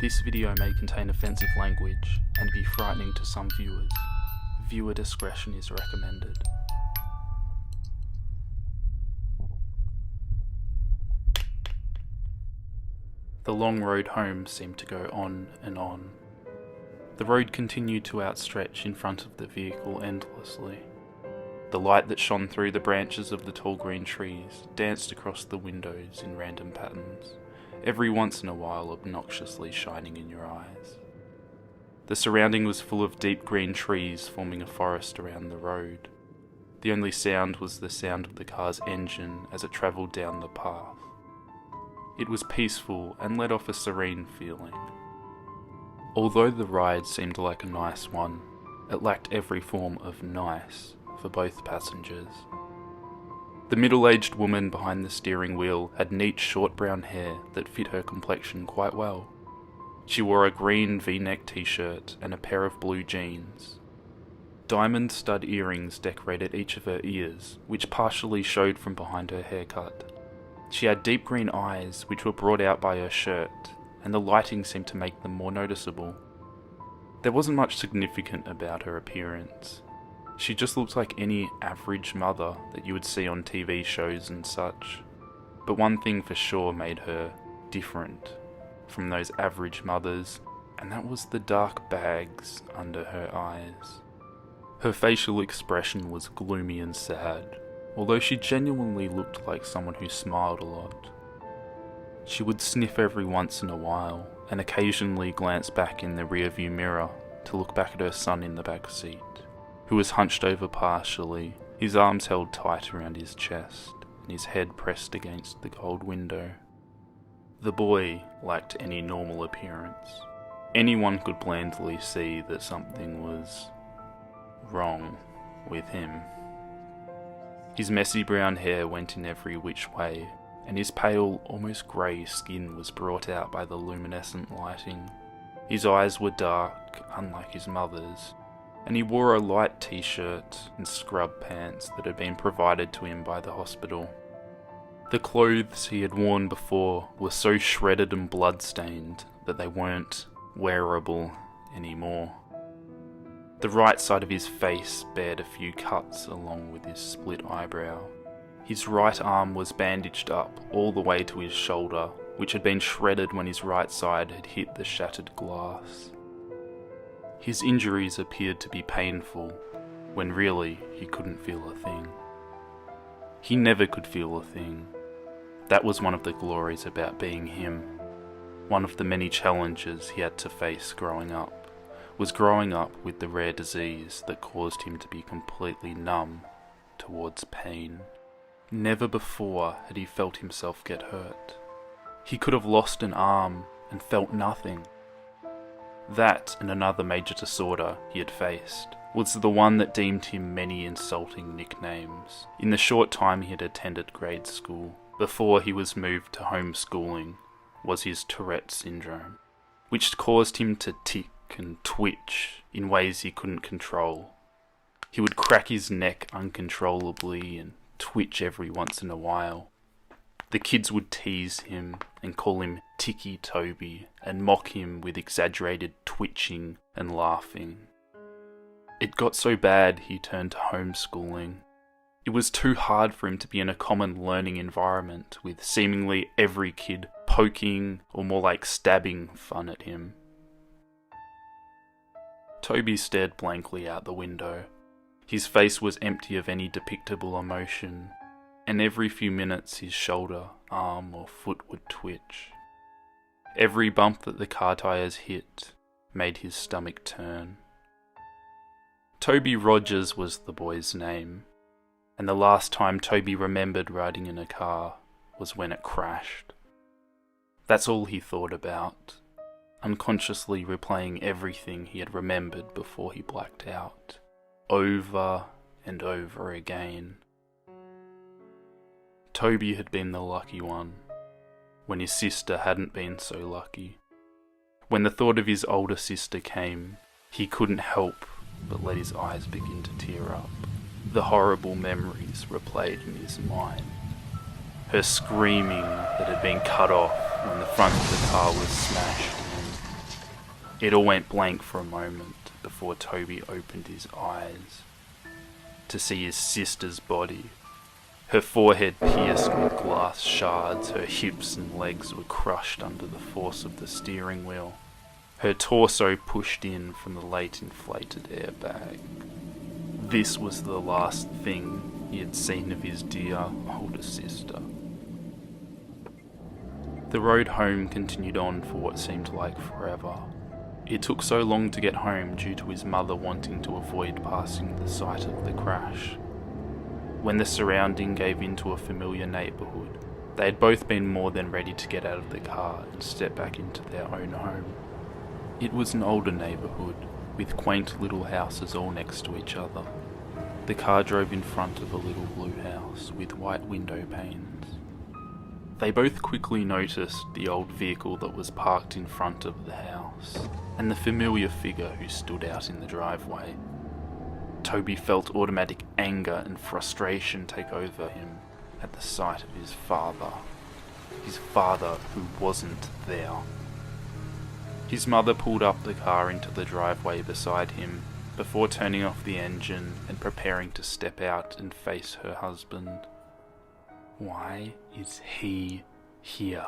This video may contain offensive language and be frightening to some viewers. Viewer discretion is recommended. The long road home seemed to go on and on. The road continued to outstretch in front of the vehicle endlessly. The light that shone through the branches of the tall green trees danced across the windows in random patterns, every once in a while obnoxiously shining in your eyes. The surrounding was full of deep green trees forming a forest around the road. The only sound was the sound of the car's engine as it travelled down the path. It was peaceful and let off a serene feeling. Although the ride seemed like a nice one, it lacked every form of nice for both passengers. The middle-aged woman behind the steering wheel had neat short brown hair that fit her complexion quite well. She wore a green V-neck t-shirt and a pair of blue jeans. Diamond stud earrings decorated each of her ears, which partially showed from behind her haircut. She had deep green eyes, which were brought out by her shirt, and the lighting seemed to make them more noticeable. There wasn't much significant about her appearance. She just looked like any average mother that you would see on TV shows and such. But one thing for sure made her different from those average mothers, and that was the dark bags under her eyes. Her facial expression was gloomy and sad, although she genuinely looked like someone who smiled a lot. She would sniff every once in a while, and occasionally glance back in the rearview mirror to look back at her son in the back seat, who was hunched over partially, his arms held tight around his chest, and his head pressed against the gold window. The boy lacked any normal appearance. Anyone could blandly see that something was wrong with him. His messy brown hair went in every which way, and his pale, almost grey skin was brought out by the luminescent lighting. His eyes were dark, unlike his mother's, and he wore a light t-shirt and scrub pants that had been provided to him by the hospital. The clothes he had worn before were so shredded and blood-stained that they weren't wearable anymore. The right side of his face bared a few cuts along with his split eyebrow. His right arm was bandaged up all the way to his shoulder, which had been shredded when his right side had hit the shattered glass. His injuries appeared to be painful, when really he couldn't feel a thing. He never could feel a thing. That was one of the glories about being him. One of the many challenges he had to face growing up was growing up with the rare disease that caused him to be completely numb towards pain. Never before had he felt himself get hurt. He could have lost an arm and felt nothing. That, and another major disorder he had faced, was the one that deemed him many insulting nicknames in the short time he had attended grade school. Before he was moved to homeschooling was his Tourette syndrome, which caused him to tick and twitch in ways he couldn't control. He would crack his neck uncontrollably and twitch every once in a while. The kids would tease him and call him Ticci-Toby and mock him with exaggerated twitching and laughing. It got so bad he turned to homeschooling. It was too hard for him to be in a common learning environment with seemingly every kid poking or more like stabbing fun at him. Toby stared blankly out the window. His face was empty of any depictable emotion, and every few minutes his shoulder, arm or foot would twitch. Every bump that the car tires hit made his stomach turn. Toby Rogers was the boy's name, and the last time Toby remembered riding in a car was when it crashed. That's all he thought about, unconsciously replaying everything he had remembered before he blacked out, over and over again. Toby had been the lucky one, when his sister hadn't been so lucky. When the thought of his older sister came, he couldn't help but let his eyes begin to tear up. The horrible memories replayed in his mind. Her screaming that had been cut off when the front of the car was smashed, It all went blank for a moment before Toby opened his eyes to see his sister's body. Her forehead pierced with glass shards, her hips and legs were crushed under the force of the steering wheel, her torso pushed in from the late inflated airbag. This was the last thing he had seen of his dear older sister. The road home continued on for what seemed like forever. It took so long to get home due to his mother wanting to avoid passing the site of the crash. When the surrounding gave into a familiar neighbourhood, they had both been more than ready to get out of the car and step back into their own home. It was an older neighbourhood, with quaint little houses all next to each other. The car drove in front of a little blue house with white window panes. They both quickly noticed the old vehicle that was parked in front of the house, and the familiar figure who stood out in the driveway. Toby felt automatic anger and frustration take over him at the sight of his father who wasn't there. His mother pulled up the car into the driveway beside him before turning off the engine and preparing to step out and face her husband. "Why is he here?"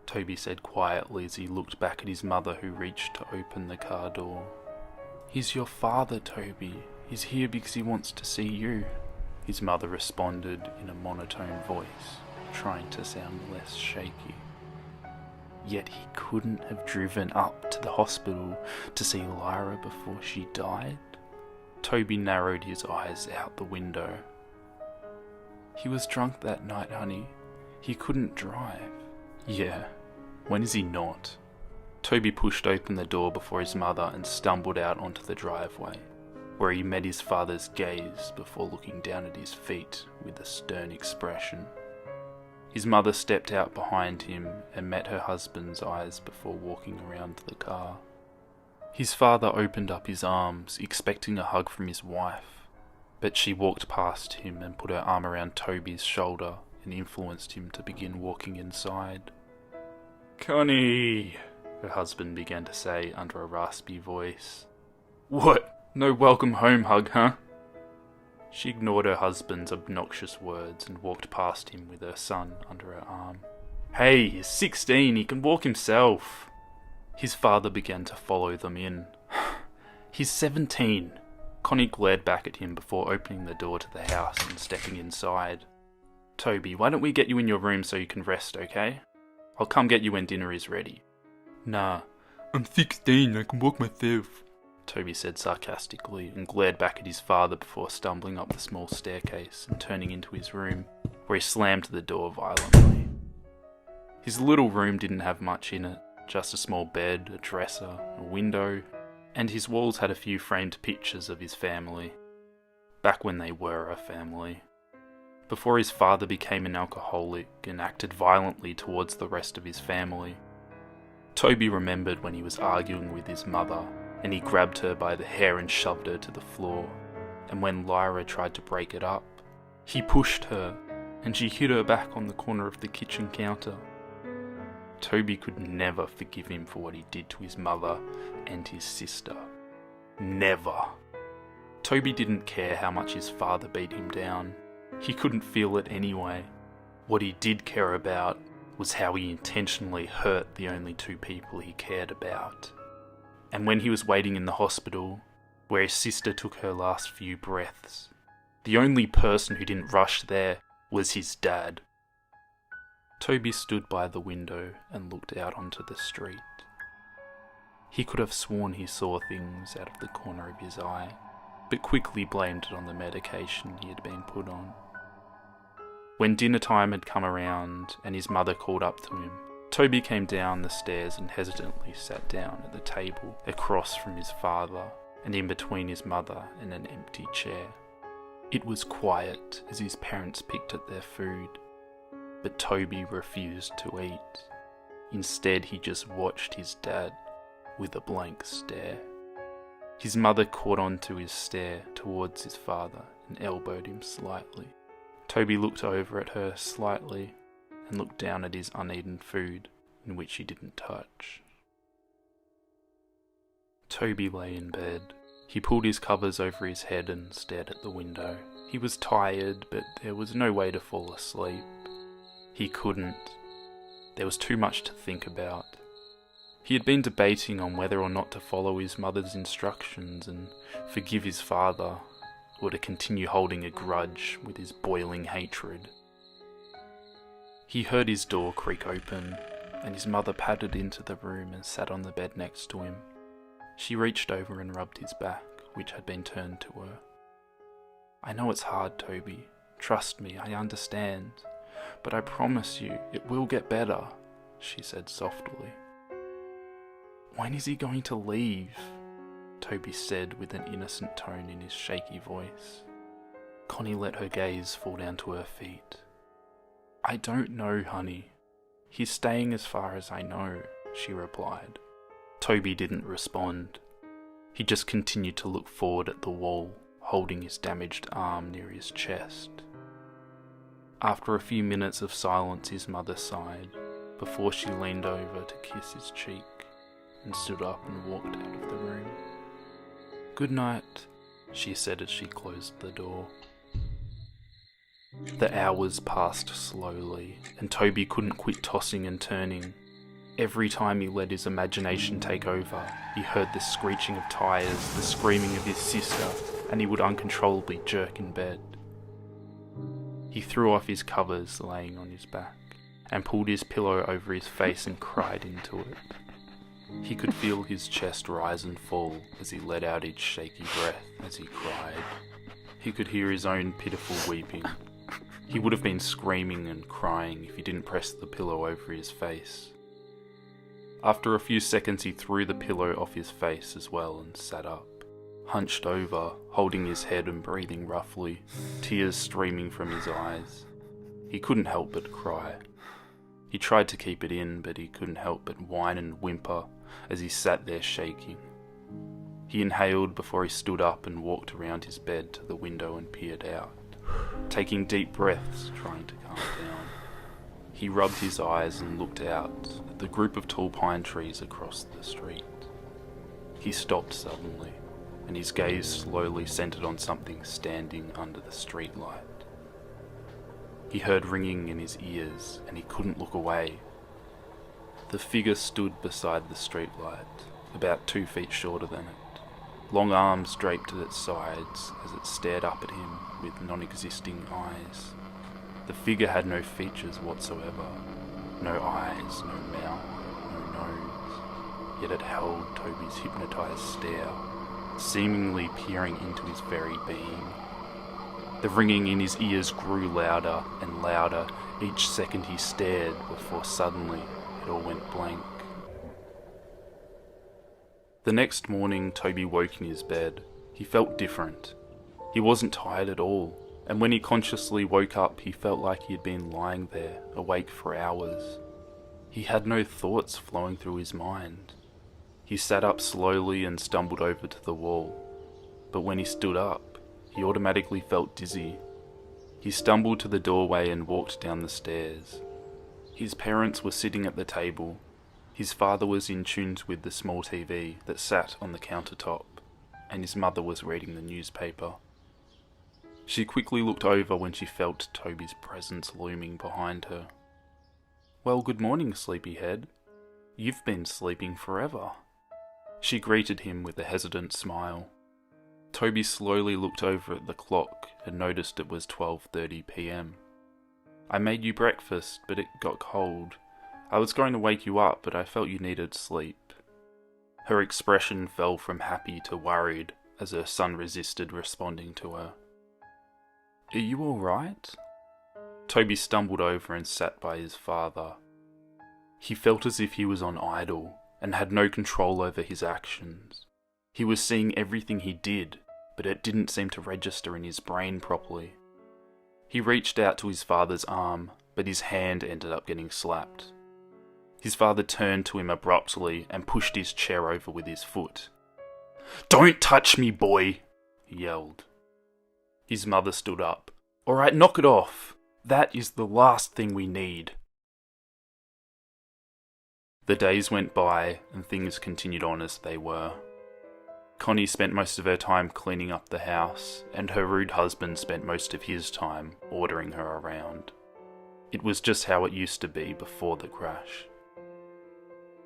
Toby said quietly as he looked back at his mother who reached to open the car door. "He's your father, Toby. He's here because he wants to see you," his mother responded in a monotone voice, trying to sound less shaky. Yet he couldn't have driven up to the hospital to see Lyra before she died. Toby narrowed his eyes out the window. "He was drunk that night, honey. He couldn't drive." "Yeah, when is he not?" Toby pushed open the door before his mother and stumbled out onto the driveway, where he met his father's gaze before looking down at his feet with a stern expression. His mother stepped out behind him and met her husband's eyes before walking around the car. His father opened up his arms, expecting a hug from his wife, but she walked past him and put her arm around Toby's shoulder and influenced him to begin walking inside. "Connie," her husband began to say under a raspy voice. "What? No welcome home hug, huh?" She ignored her husband's obnoxious words and walked past him with her son under her arm. "Hey, he's 16, he can walk himself." His father began to follow them in. "He's 17. Connie glared back at him before opening the door to the house and stepping inside. "Toby, why don't we get you in your room so you can rest, okay? I'll come get you when dinner is ready." "Nah, I'm 16, I can walk myself," Toby said sarcastically and glared back at his father before stumbling up the small staircase and turning into his room, where he slammed the door violently. His little room didn't have much in it, just a small bed, a dresser, a window, and his walls had a few framed pictures of his family, back when they were a family. Before his father became an alcoholic and acted violently towards the rest of his family. Toby remembered when he was arguing with his mother, and he grabbed her by the hair and shoved her to the floor, and when Lyra tried to break it up, he pushed her, and she hit her back on the corner of the kitchen counter. Toby could never forgive him for what he did to his mother and his sister. Never. Toby didn't care how much his father beat him down. He couldn't feel it anyway. What he did care about was how he intentionally hurt the only two people he cared about. And when he was waiting in the hospital, where his sister took her last few breaths, the only person who didn't rush there was his dad. Toby stood by the window and looked out onto the street. He could have sworn he saw things out of the corner of his eye, but quickly blamed it on the medication he had been put on. When dinner time had come around and his mother called up to him, Toby came down the stairs and hesitantly sat down at the table across from his father and in between his mother and an empty chair. It was quiet as his parents picked at their food, but Toby refused to eat. Instead, he just watched his dad with a blank stare. His mother caught on to his stare towards his father and elbowed him slightly. Toby looked over at her slightly and looked down at his uneaten food, in which he didn't touch. Toby lay in bed. He pulled his covers over his head and stared at the window. He was tired, but there was no way to fall asleep. He couldn't. There was too much to think about. He had been debating on whether or not to follow his mother's instructions and forgive his father, or to continue holding a grudge with his boiling hatred. He heard his door creak open, and his mother padded into the room and sat on the bed next to him. She reached over and rubbed his back, which had been turned to her. "I know it's hard, Toby. Trust me, I understand. But I promise you, it will get better," she said softly. "When is he going to leave?" Toby said with an innocent tone in his shaky voice. Connie let her gaze fall down to her feet. "I don't know, honey. He's staying as far as I know," she replied. Toby didn't respond. He just continued to look forward at the wall, holding his damaged arm near his chest. After a few minutes of silence, his mother sighed, before she leaned over to kiss his cheek and stood up and walked out of the room. "Good night," she said as she closed the door. The hours passed slowly, and Toby couldn't quit tossing and turning. Every time he let his imagination take over, he heard the screeching of tyres, the screaming of his sister, and he would uncontrollably jerk in bed. He threw off his covers laying on his back, and pulled his pillow over his face and cried into it. He could feel his chest rise and fall as he let out each shaky breath as he cried. He could hear his own pitiful weeping. He would have been screaming and crying if he didn't press the pillow over his face. After a few seconds, he threw the pillow off his face as well and sat up, hunched over, holding his head and breathing roughly, tears streaming from his eyes. He couldn't help but cry. He tried to keep it in, but he couldn't help but whine and whimper as he sat there shaking. He inhaled before he stood up and walked around his bed to the window and peered out, taking deep breaths, trying to calm down. He rubbed his eyes and looked out at the group of tall pine trees across the street. He stopped suddenly, and his gaze slowly centered on something standing under the streetlight. He heard ringing in his ears, and he couldn't look away. The figure stood beside the streetlight, about 2 feet shorter than it, long arms draped at its sides as it stared up at him with non-existing eyes. The figure had no features whatsoever, no eyes, no mouth, no nose, yet it held Toby's hypnotized stare, seemingly peering into his very being. The ringing in his ears grew louder and louder each second he stared, before suddenly it all went blank. The next morning, Toby woke in his bed. He felt different. He wasn't tired at all, and when he consciously woke up, he felt like he had been lying there, awake for hours. He had no thoughts flowing through his mind. He sat up slowly and stumbled over to the wall, but when he stood up, he automatically felt dizzy. He stumbled to the doorway and walked down the stairs. His parents were sitting at the table. His father was in tune with the small TV that sat on the countertop, and his mother was reading the newspaper. She quickly looked over when she felt Toby's presence looming behind her. "Well, good morning, sleepyhead. You've been sleeping forever." She greeted him with a hesitant smile. Toby slowly looked over at the clock and noticed it was 12:30 p.m. "I made you breakfast, but it got cold. I was going to wake you up, but I felt you needed sleep." Her expression fell from happy to worried as her son resisted responding to her. "Are you all right?" Toby stumbled over and sat by his father. He felt as if he was on idle and had no control over his actions. He was seeing everything he did, but it didn't seem to register in his brain properly. He reached out to his father's arm, but his hand ended up getting slapped. His father turned to him abruptly and pushed his chair over with his foot. "Don't touch me, boy!" he yelled. His mother stood up. "All right, knock it off. That is the last thing we need." The days went by and things continued on as they were. Connie spent most of her time cleaning up the house, and her rude husband spent most of his time ordering her around. It was just how it used to be before the crash.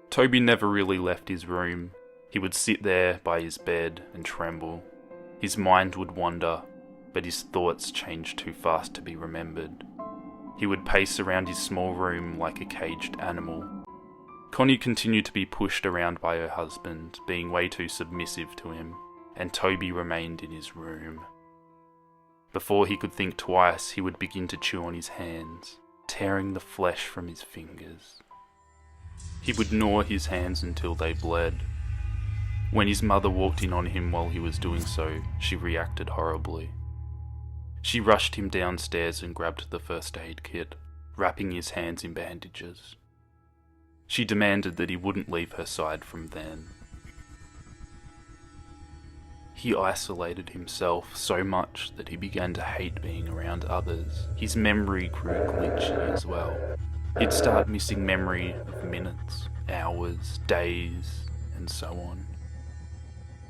Toby never really left his room. He would sit there by his bed and tremble. His mind would wander, but his thoughts changed too fast to be remembered. He would pace around his small room like a caged animal. Connie continued to be pushed around by her husband, being way too submissive to him, and Toby remained in his room. Before he could think twice, he would begin to chew on his hands, tearing the flesh from his fingers. He would gnaw his hands until they bled. When his mother walked in on him while he was doing so, she reacted horribly. She rushed him downstairs and grabbed the first aid kit, wrapping his hands in bandages. She demanded that he wouldn't leave her side from then. He isolated himself so much that he began to hate being around others. His memory grew glitchy as well. He'd start missing memory of minutes, hours, days, and so on.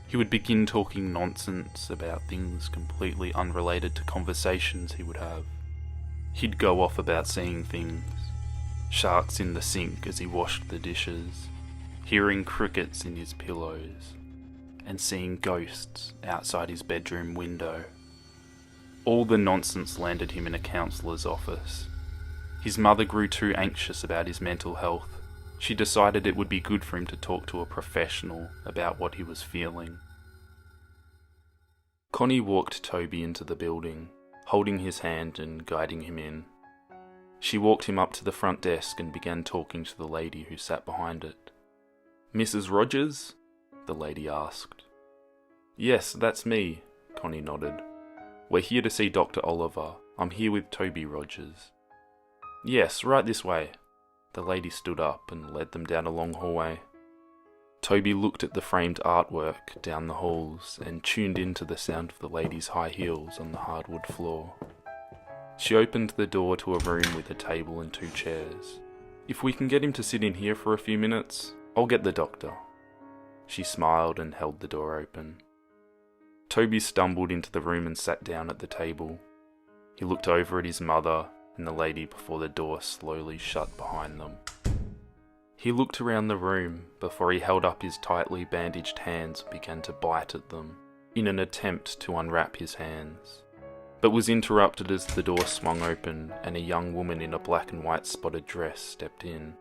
He would begin talking nonsense about things completely unrelated to conversations he would have. He'd go off about seeing things. Sharks in the sink as he washed the dishes, hearing crickets in his pillows, and seeing ghosts outside his bedroom window. All the nonsense landed him in a counsellor's office. His mother grew too anxious about his mental health. She decided it would be good for him to talk to a professional about what he was feeling. Connie walked Toby into the building, holding his hand and guiding him in. She walked him up to the front desk and began talking to the lady who sat behind it. "Mrs. Rogers?" the lady asked. "Yes, that's me," Connie nodded. "We're here to see Dr. Oliver. I'm here with Toby Rogers." "Yes, right this way." The lady stood up and led them down a long hallway. Toby looked at the framed artwork down the halls and tuned into the sound of the lady's high heels on the hardwood floor. She opened the door to a room with a table and 2 chairs. "If we can get him to sit in here for a few minutes, I'll get the doctor." She smiled and held the door open. Toby stumbled into the room and sat down at the table. He looked over at his mother and the lady before the door slowly shut behind them. He looked around the room before he held up his tightly bandaged hands and began to bite at them in an attempt to unwrap his hands, but was interrupted as the door swung open and a young woman in a black and white spotted dress stepped in.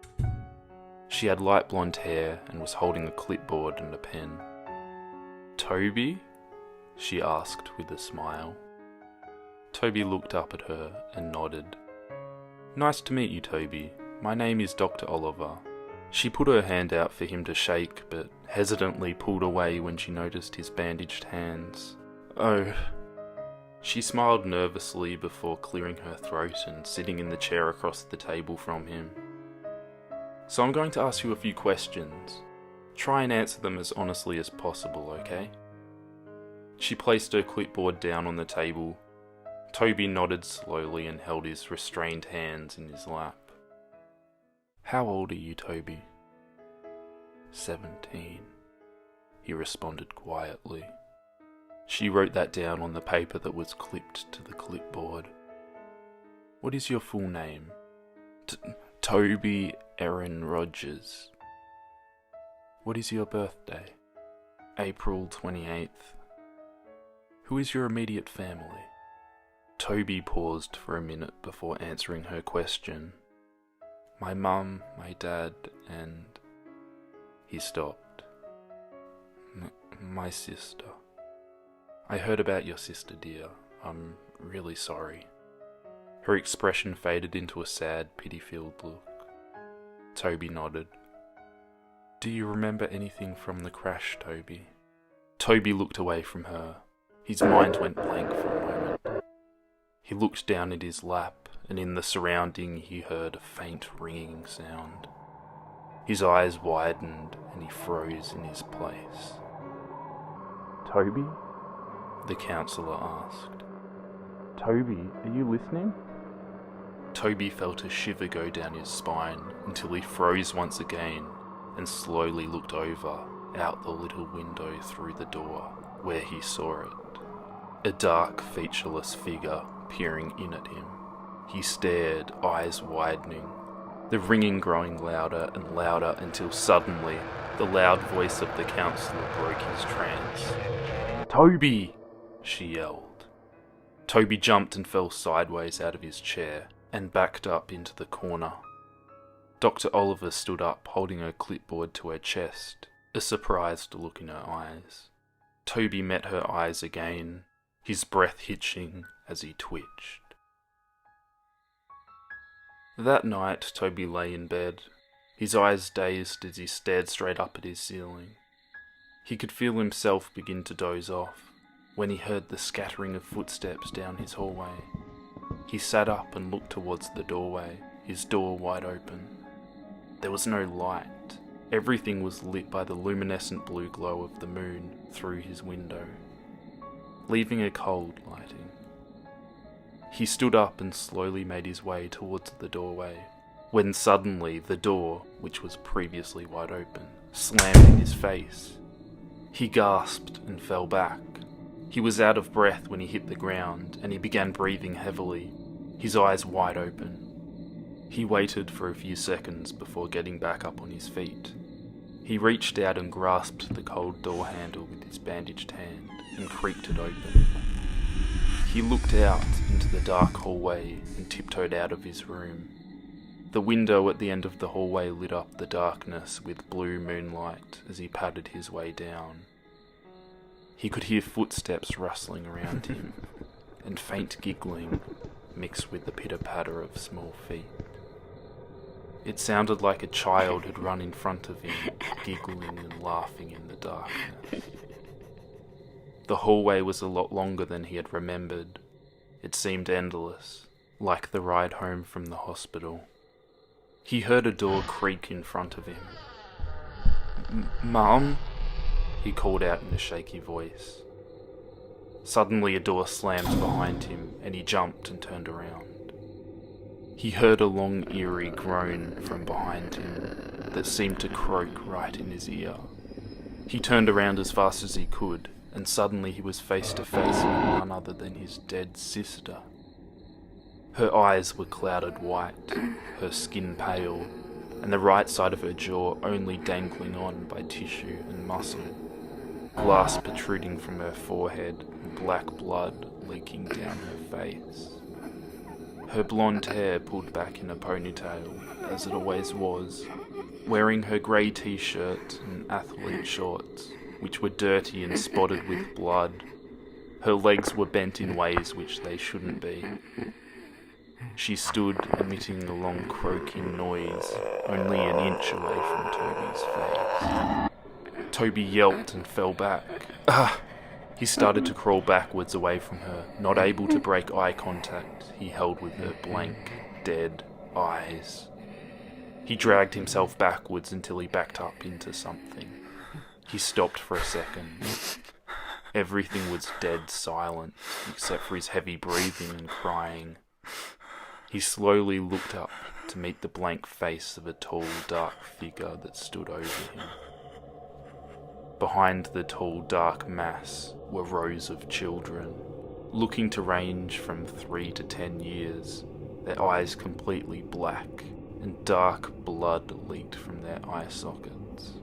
She had light blonde hair and was holding a clipboard and a pen. "Toby?" she asked with a smile. Toby looked up at her and nodded. "Nice to meet you, Toby. My name is Dr. Oliver." She put her hand out for him to shake, but hesitantly pulled away when she noticed his bandaged hands. "Oh." She smiled nervously before clearing her throat and sitting in the chair across the table from him. "So I'm going to ask you a few questions. Try and answer them as honestly as possible, okay?" She placed her clipboard down on the table. Toby nodded slowly and held his restrained hands in his lap. "How old are you, Toby?" 17, he responded quietly. She wrote that down on the paper that was clipped to the clipboard. "What is your full name?" Toby Erin Rogers." "What is your birthday?" "April 28th. "Who is your immediate family?" Toby paused for a minute before answering her question. "My mum, my dad, and..." He stopped. My sister. I heard about your sister, dear. I'm really sorry." Her expression faded into a sad, pity-filled look. Toby nodded. "Do you remember anything from the crash, Toby?" Toby looked away from her. His mind went blank for a moment. He looked down at his lap, and in the surrounding he heard a faint ringing sound. His eyes widened and he froze in his place. "Toby?" the counsellor asked. "Toby, are you listening?" Toby felt a shiver go down his spine until he froze once again and slowly looked over out the little window through the door where he saw it. A dark, featureless figure peering in at him. He stared, eyes widening, the ringing growing louder and louder until suddenly the loud voice of the counsellor broke his trance. "Toby!" she yelled. Toby jumped and fell sideways out of his chair and backed up into the corner. Dr. Oliver stood up, holding her clipboard to her chest, a surprised look in her eyes. Toby met her eyes again, his breath hitching as he twitched. That night, Toby lay in bed, his eyes dazed as he stared straight up at his ceiling. He could feel himself begin to doze off when he heard the scattering of footsteps down his hallway. He sat up and looked towards the doorway, his door wide open. There was no light. Everything was lit by the luminescent blue glow of the moon through his window, leaving a cold lighting. He stood up and slowly made his way towards the doorway, when suddenly the door, which was previously wide open, slammed in his face. He gasped and fell back. He was out of breath when he hit the ground, and he began breathing heavily, his eyes wide open. He waited for a few seconds before getting back up on his feet. He reached out and grasped the cold door handle with his bandaged hand and creaked it open. He looked out into the dark hallway and tiptoed out of his room. The window at the end of the hallway lit up the darkness with blue moonlight as he padded his way down. He could hear footsteps rustling around him and faint giggling mixed with the pitter-patter of small feet. It sounded like a child had run in front of him, giggling and laughing in the darkness. The hallway was a lot longer than he had remembered. It seemed endless, like the ride home from the hospital. He heard a door creak in front of him. "Mum?" he called out in a shaky voice. Suddenly a door slammed behind him and he jumped and turned around. He heard a long, eerie groan from behind him that seemed to croak right in his ear. He turned around as fast as he could, and suddenly he was face to face with none other than his dead sister. Her eyes were clouded white, her skin pale, and the right side of her jaw only dangling on by tissue and muscle, glass protruding from her forehead and black blood leaking down her face. Her blonde hair pulled back in a ponytail, as it always was, wearing her grey t-shirt and athlete shorts, which were dirty and spotted with blood. Her legs were bent in ways which they shouldn't be. She stood emitting a long croaking noise, only an inch away from Toby's face. Toby yelped and fell back. "Ah!" He started to crawl backwards away from her, not able to break eye contact he held with her blank, dead eyes. He dragged himself backwards until he backed up into something. He stopped for a second. Everything was dead silent, except for his heavy breathing and crying. He slowly looked up to meet the blank face of a tall, dark figure that stood over him. Behind the tall, dark mass were rows of children, looking to range from 3 to 10 years, their eyes completely black, and dark blood leaked from their eye sockets.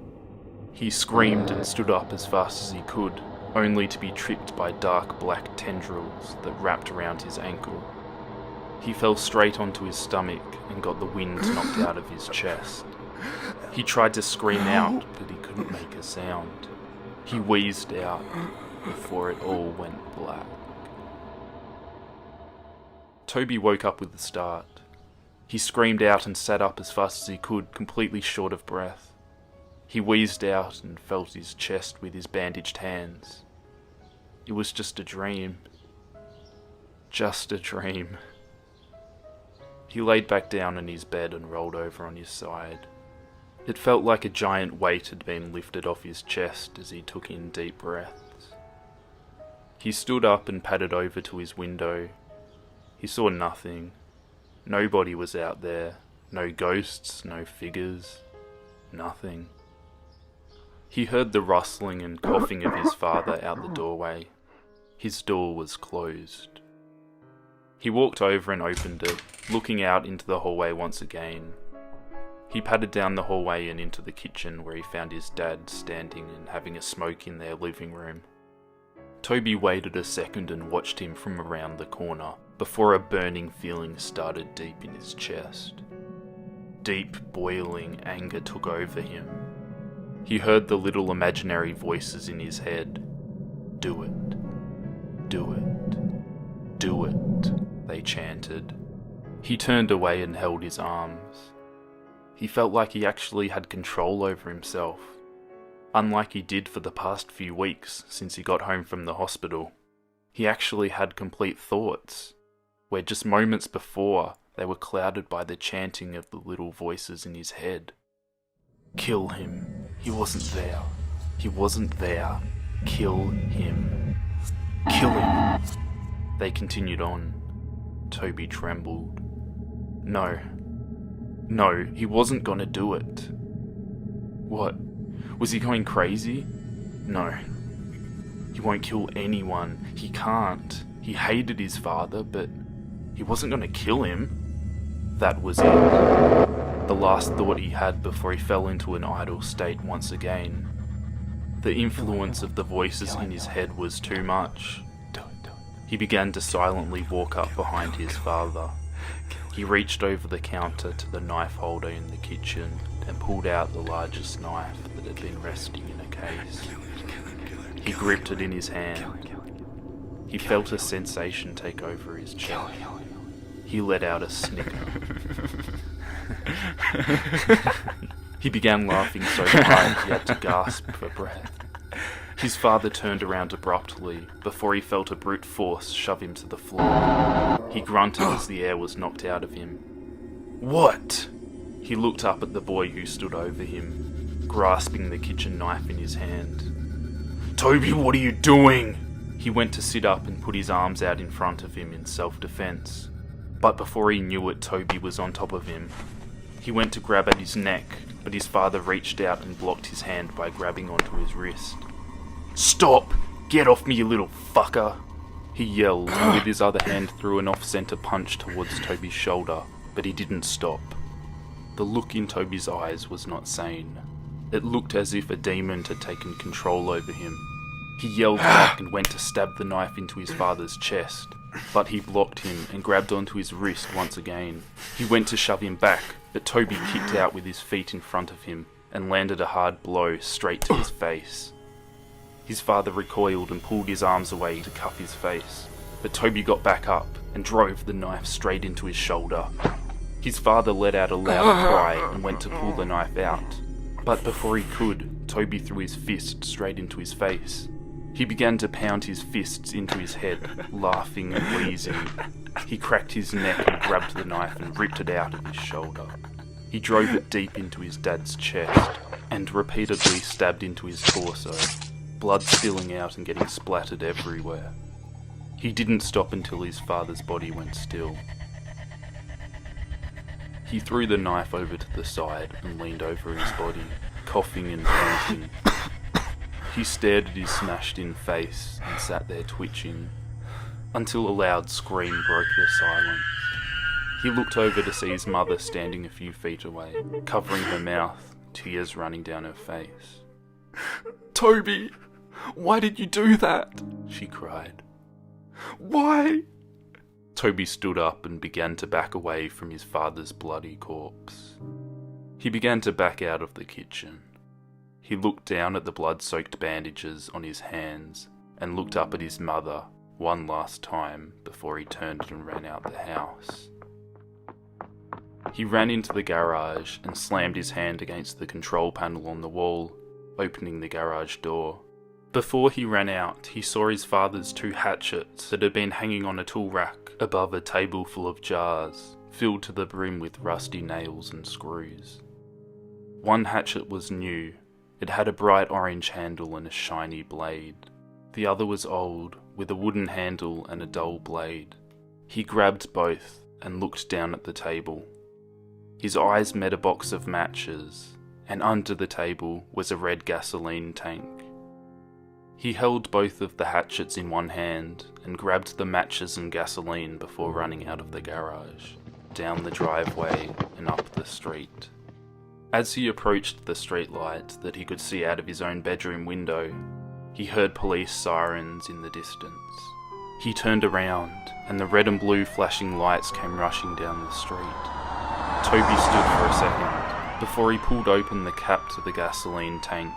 He screamed and stood up as fast as he could, only to be tripped by dark black tendrils that wrapped around his ankle. He fell straight onto his stomach and got the wind knocked out of his chest. He tried to scream out, but he couldn't make a sound. He wheezed out before it all went black. Toby woke up with a start. He screamed out and sat up as fast as he could, completely short of breath. He wheezed out and felt his chest with his bandaged hands. It was just a dream. Just a dream. He laid back down in his bed and rolled over on his side. It felt like a giant weight had been lifted off his chest as he took in deep breaths. He stood up and padded over to his window. He saw nothing. Nobody was out there. No ghosts, no figures. Nothing. He heard the rustling and coughing of his father out the doorway. His door was closed. He walked over and opened it, looking out into the hallway once again. He padded down the hallway and into the kitchen, where he found his dad standing and having a smoke in their living room. Toby waited a second and watched him from around the corner before a burning feeling started deep in his chest. Deep, boiling anger took over him. He heard the little imaginary voices in his head. "Do it. Do it. Do it," they chanted. He turned away and held his arms. He felt like he actually had control over himself, unlike he did for the past few weeks since he got home from the hospital. He actually had complete thoughts, where just moments before they were clouded by the chanting of the little voices in his head. Kill him. He wasn't there. He wasn't there. Kill him. Kill him. They continued on. Toby trembled. No, he wasn't gonna do it. What? Was he going crazy? No. He won't kill anyone. He can't. He hated his father, but he wasn't gonna kill him. That was it. The last thought he had before he fell into an idle state once again. The influence of the voices in his head was too much. He began to silently walk up behind his father. He reached over the counter to the knife holder in the kitchen and pulled out the largest knife that had been resting in a case. He gripped it in his hand. He felt a sensation take over his chest. He let out a snicker. He began laughing so hard he had to gasp for breath. His father turned around abruptly before he felt a brute force shove him to the floor. He grunted as the air was knocked out of him. What? He looked up at the boy who stood over him, grasping the kitchen knife in his hand. Toby, what are you doing? He went to sit up and put his arms out in front of him in self-defense. But before he knew it, Toby was on top of him. He went to grab at his neck, but his father reached out and blocked his hand by grabbing onto his wrist. Stop! Get off me, you little fucker! He yelled, and with his other hand threw an off-centre punch towards Toby's shoulder, but he didn't stop. The look in Toby's eyes was not sane. It looked as if a demon had taken control over him. He yelled back and went to stab the knife into his father's chest, but he blocked him and grabbed onto his wrist once again. He went to shove him back, but Toby kicked out with his feet in front of him and landed a hard blow straight to his face. His father recoiled and pulled his arms away to cuff his face, but Toby got back up and drove the knife straight into his shoulder. His father let out a loud cry and went to pull the knife out, but before he could, Toby threw his fist straight into his face. He began to pound his fists into his head, laughing and wheezing. He cracked his neck and grabbed the knife and ripped it out of his shoulder. He drove it deep into his dad's chest and repeatedly stabbed into his torso, blood spilling out and getting splattered everywhere. He didn't stop until his father's body went still. He threw the knife over to the side and leaned over his body, coughing and panting. He stared at his smashed-in face and sat there twitching, until a loud scream broke the silence. He looked over to see his mother standing a few feet away, covering her mouth, tears running down her face. "Toby, why did you do that?" she cried. "Why?" Toby stood up and began to back away from his father's bloody corpse. He began to back out of the kitchen. He looked down at the blood-soaked bandages on his hands and looked up at his mother one last time before he turned and ran out the house. He ran into the garage and slammed his hand against the control panel on the wall, opening the garage door. Before he ran out, he saw his father's 2 hatchets that had been hanging on a tool rack above a table full of jars, filled to the brim with rusty nails and screws. One hatchet was new. It had a bright orange handle and a shiny blade. The other was old, with a wooden handle and a dull blade. He grabbed both and looked down at the table. His eyes met a box of matches, and under the table was a red gasoline tank. He held both of the hatchets in one hand and grabbed the matches and gasoline before running out of the garage, down the driveway and up the street. As he approached the streetlight that he could see out of his own bedroom window, he heard police sirens in the distance. He turned around, and the red and blue flashing lights came rushing down the street. Toby stood for a second, before he pulled open the cap to the gasoline tank,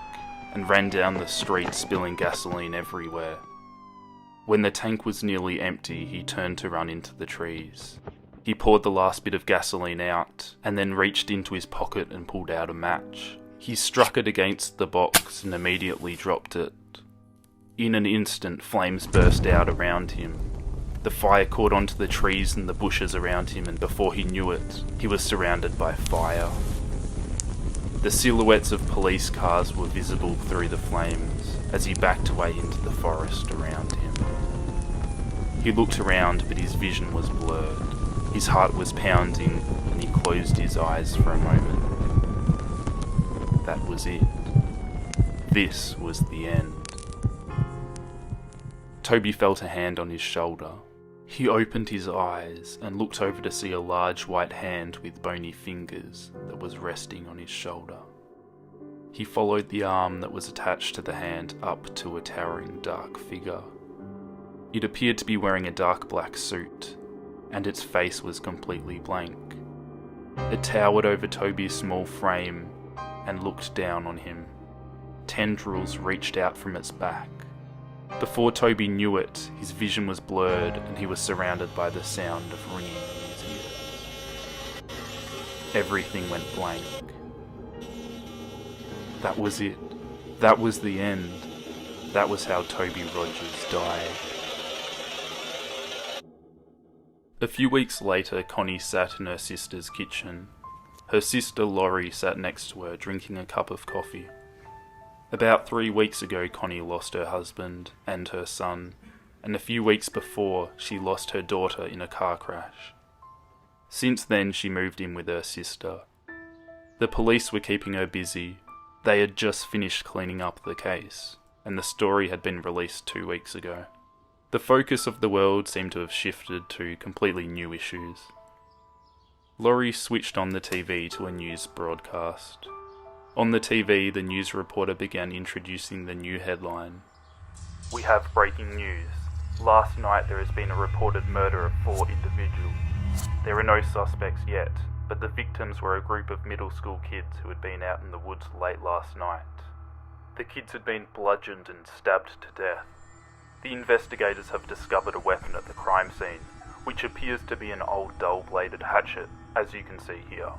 and ran down the street spilling gasoline everywhere. When the tank was nearly empty, he turned to run into the trees. He poured the last bit of gasoline out, and then reached into his pocket and pulled out a match. He struck it against the box and immediately dropped it. In an instant, flames burst out around him. The fire caught onto the trees and the bushes around him, and before he knew it, he was surrounded by fire. The silhouettes of police cars were visible through the flames as he backed away into the forest around him. He looked around, but his vision was blurred. His heart was pounding, and he closed his eyes for a moment. That was it. This was the end. Toby felt a hand on his shoulder. He opened his eyes and looked over to see a large white hand with bony fingers that was resting on his shoulder. He followed the arm that was attached to the hand up to a towering dark figure. It appeared to be wearing a dark black suit, and its face was completely blank. It towered over Toby's small frame and looked down on him. Tendrils reached out from its back. Before Toby knew it, his vision was blurred and he was surrounded by the sound of ringing in his ears. Everything went blank. That was it. That was the end. That was how Toby Rogers died. A few weeks later, Connie sat in her sister's kitchen. Her sister Laurie sat next to her, drinking a cup of coffee. About 3 weeks ago, Connie lost her husband and her son, and a few weeks before, she lost her daughter in a car crash. Since then, she moved in with her sister. The police were keeping her busy. They had just finished cleaning up the case, and the story had been released 2 weeks ago. The focus of the world seemed to have shifted to completely new issues. Laurie switched on the TV to a news broadcast. On the TV, the news reporter began introducing the new headline. "We have breaking news. Last night there has been a reported murder of 4 individuals. There are no suspects yet, but the victims were a group of middle school kids who had been out in the woods late last night. The kids had been bludgeoned and stabbed to death. The investigators have discovered a weapon at the crime scene, which appears to be an old dull-bladed hatchet, as you can see here."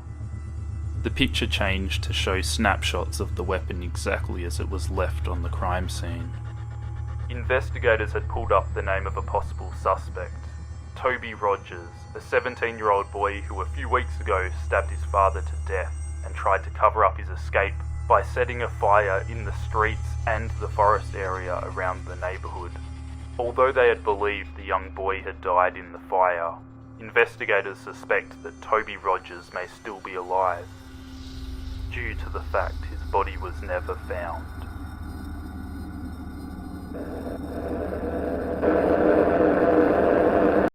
The picture changed to show snapshots of the weapon exactly as it was left on the crime scene. Investigators had pulled up the name of a possible suspect, Toby Rogers, a 17-year-old boy who a few weeks ago stabbed his father to death and tried to cover up his escape by setting a fire in the streets and the forest area around the neighbourhood. Although they had believed the young boy had died in the fire, investigators suspect that Toby Rogers may still be alive, due to the fact his body was never found.